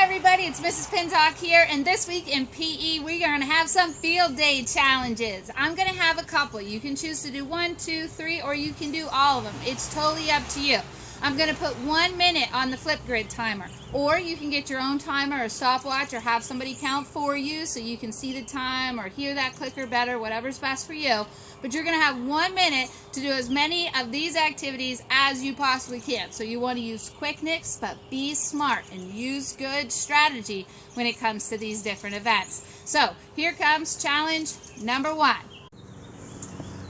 everybody, it's Mrs. Pinzock here, and this week in PE we are going to have some field day challenges. I'm going to have a couple. You can choose to do 1, 2, 3, or you can do all of them. It's totally up to you. I'm going to put 1 minute on the flip grid timer, or you can get your own timer or stopwatch or have somebody count for you so you can see the time or hear that clicker better, whatever's best for you. But you're going to have 1 minute to do as many of these activities as you possibly can. So you want to use quickness, but be smart and use good strategy when it comes to these different events. So here comes challenge number 1.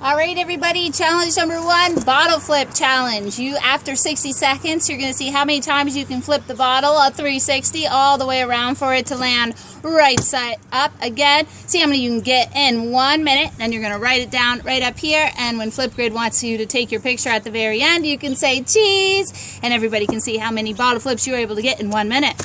All right, everybody, challenge number 1, bottle flip challenge. After 60 seconds, you're going to see how many times you can flip the bottle, a 360 all the way around for it to land right side up again. See how many you can get in 1 minute. Then you're going to write it down right up here. And when Flipgrid wants you to take your picture at the very end, you can say cheese. And everybody can see how many bottle flips you're able to get in 1 minute.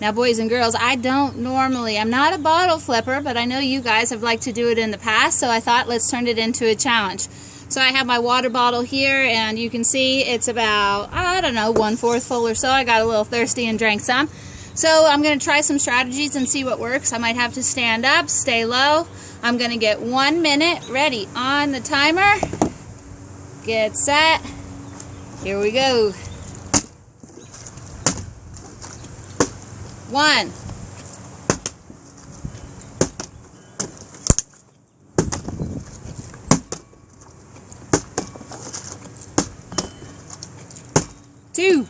Now, boys and girls, I'm not a bottle flipper, but I know you guys have liked to do it in the past, so I thought let's turn it into a challenge. So I have my water bottle here, and you can see it's about, I don't know, 1/4 full or so. I got a little thirsty and drank some. So I'm going to try some strategies and see what works. I might have to stand up, stay low. I'm going to get 1 minute ready on the timer. Get set. Here we go. 1, 2,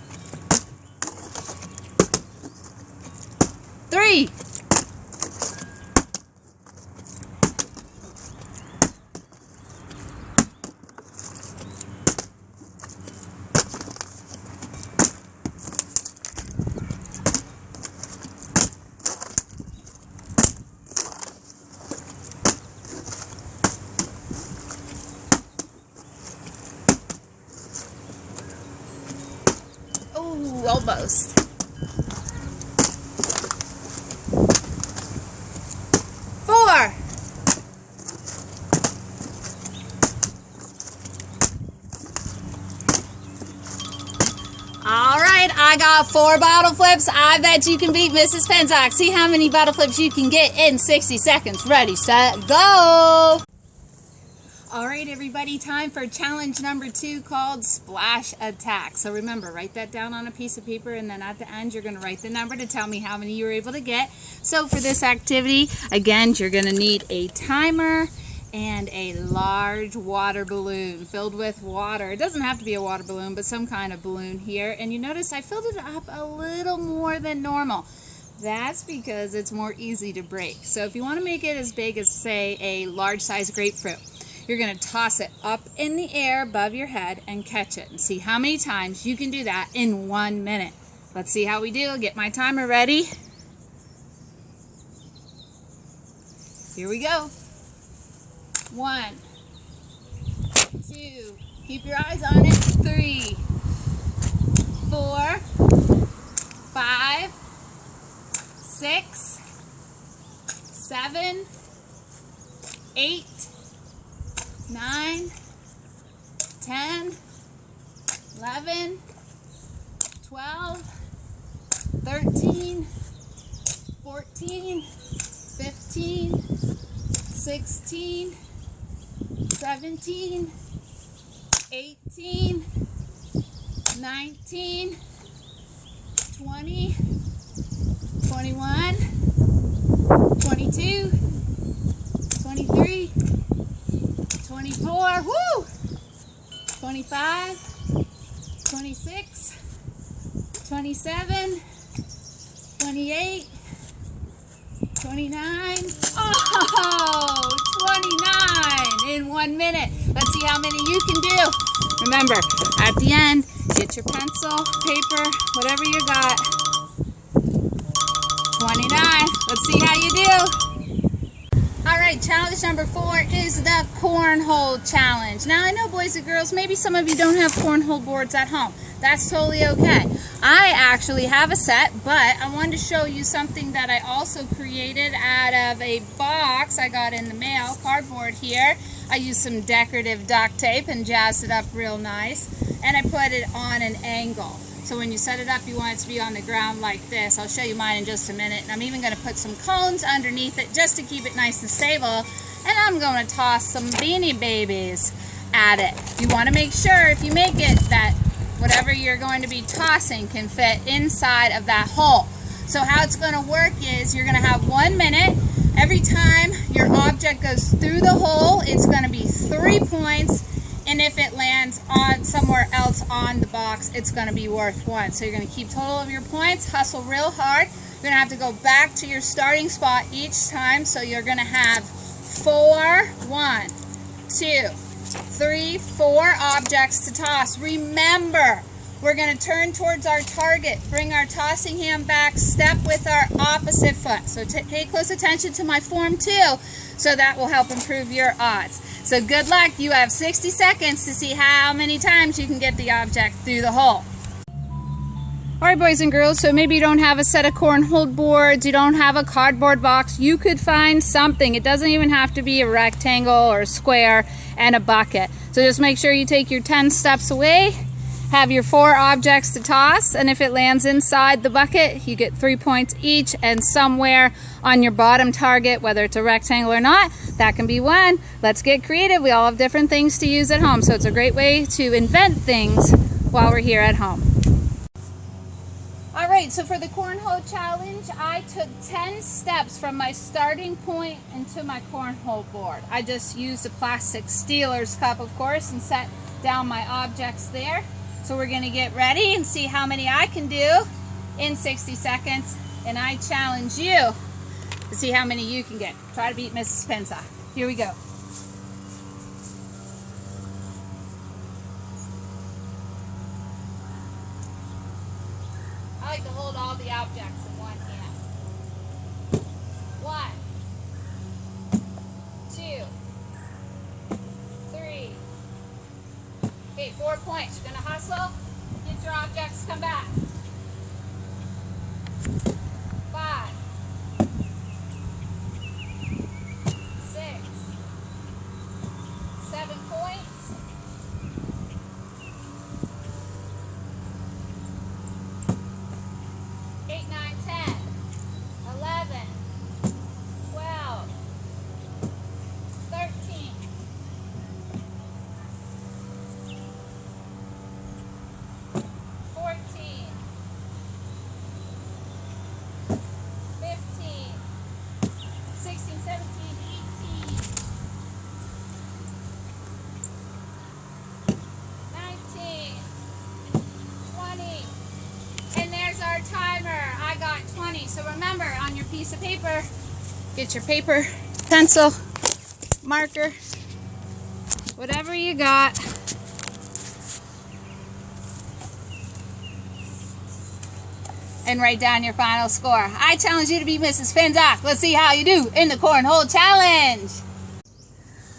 3, almost. 4, 'Alright, I got 4 bottle flips. I bet you can beat Mrs. Pinzock. See how many bottle flips you can get in 60 seconds. Ready, set, go! Alright, everybody, time for challenge number 2 called Splash Attack. So remember, write that down on a piece of paper, and then at the end you're going to write the number to tell me how many you were able to get. So for this activity, again, you're going to need a timer and a large water balloon filled with water. It doesn't have to be a water balloon, but some kind of balloon here. And you notice I filled it up a little more than normal. That's because it's more easy to break. So if you want to make it as big as, say, a large size grapefruit, you're going to toss it up in the air above your head and catch it. And see how many times you can do that in 1 minute. Let's see how we do. I'll get my timer ready. Here we go. 1, 2, keep your eyes on it. 3, 4, 5, 6, 7, 8, 9, 10, 11, 12, 13, 14, 15, 16, 17, 18, 19, 20, 21, 22, 23, 24, woo! 25, 26, 27, 28, 29, oh, 29 in 1 minute. Let's see how many you can do. Remember, at the end, get your pencil, paper, whatever you got. 29. Let's see how you do. Alright, challenge number 4 is the cornhole challenge. Now, I know, boys and girls, maybe some of you don't have cornhole boards at home. That's totally okay. I actually have a set, but I wanted to show you something that I also created out of a box I got in the mail, cardboard here. I used some decorative duct tape and jazzed it up real nice, and I put it on an angle. So when you set it up, you want it to be on the ground like this. I'll show you mine in just a minute. And I'm even going to put some cones underneath it just to keep it nice and stable. And I'm going to toss some Beanie Babies at it. You want to make sure, if you make it, that whatever you're going to be tossing can fit inside of that hole. So how it's going to work is you're going to have 1 minute. Every time your object goes through the hole, it's going to be 3 points. And if it lands on somewhere else on the box, it's going to be worth 1. So you're going to keep total of your points, hustle real hard. You're going to have to go back to your starting spot each time. So you're going to have 4, 1, 2, 3, 4 objects to toss. Remember, we're going to turn towards our target, bring our tossing hand back, step with our opposite foot. So pay close attention to my form too, so that will help improve your odds. So good luck. You have 60 seconds to see how many times you can get the object through the hole. Alright, boys and girls, so maybe you don't have a set of cornhole boards, you don't have a cardboard box, you could find something. It doesn't even have to be a rectangle or a square and a bucket. So just make sure you take your 10 steps away, have your 4 objects to toss, and if it lands inside the bucket, you get 3 points each, and somewhere on your bottom target, whether it's a rectangle or not, that can be 1. Let's get creative. We all have different things to use at home, so it's a great way to invent things while we're here at home. Alright, so for the cornhole challenge, I took 10 steps from my starting point into my cornhole board. I just used a plastic Steelers cup, of course, and set down my objects there. So we're going to get ready and see how many I can do in 60 seconds. And I challenge you to see how many you can get. Try to beat Mrs. Penza. Here we go. I like to hold all the objects in one hand. 1, 2, 3. Okay, 4 points. You're going to hustle. Get your objects, come back. 5, 6, 7 points. 8, 9, 10, 11, 12, 13, 14, 15, 16, 17, 18, 19, 20, and there's our timer. I got 20. So remember, on your piece of paper, get your paper, pencil, marker, whatever you got. And write down your final score. I challenge you to be Mrs. Finzock. Let's see how you do in the Cornhole Challenge.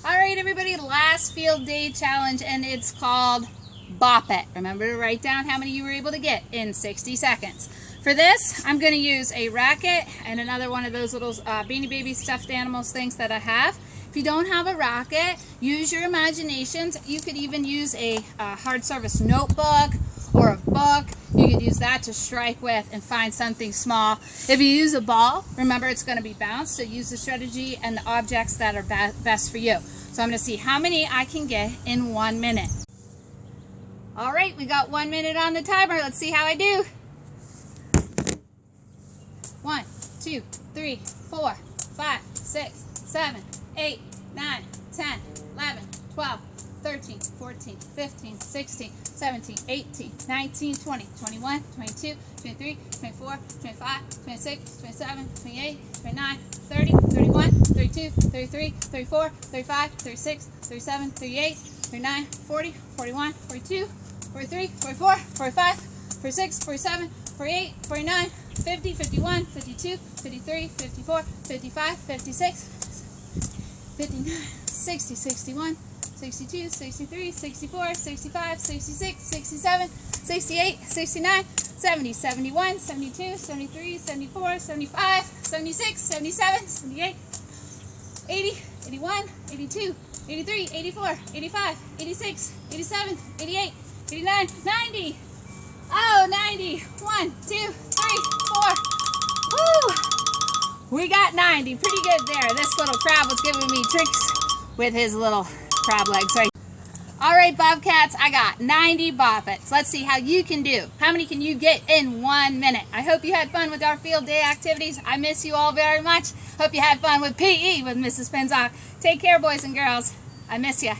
Alright everybody, last field day challenge, and it's called BoPET. Remember to write down how many you were able to get in 60 seconds. For this, I'm going to use a racket and another one of those little Beanie Baby stuffed animals things that I have. If you don't have a racket, use your imaginations. You could even use a hard surface notebook or a book. You could use that to strike with and find something small. If you use a ball, remember it's going to be bounced, so use the strategy and the objects that are best for you. So I'm going to see how many I can get in 1 minute. Alright, we got 1 minute on the timer. Let's see how I do. 1, 2, 3, 4, 5, 6, 7, 8, 9, 10, 11, 12, 13, 14, 15, 16, 17, 18, 19, 20, 21, 22, 23, 24, 25, 26, 27, 28, 29, 30, 31, 32, 33, 34, 35, 36, 37, 38, 39, 40, 41, 42, 43, 44, 45, 46, 47, 48, 49, 50, 51, 52, 53, 54, 55, 56, 59, 60, 61, 62, 63, 64, 65, 66, 67, 68, 69, 70, 71, 72, 73, 74, 75, 76, 77, 78, 80, 81, 82, 83, 84, 85, 86, 87, 88, 89, 90. Oh, go. 90. 1, 2, 3, 4. Woo! We got 90. Pretty good there. This little crab was giving me tricks with his little crab legs right. All right, Bobcats, I got 90 BoPETs. Let's see how you can do. How many can you get in 1 minute? I hope you had fun with our field day activities. I miss you all very much. Hope you had fun with PE with Mrs. Penzock. Take care, boys and girls. I miss you.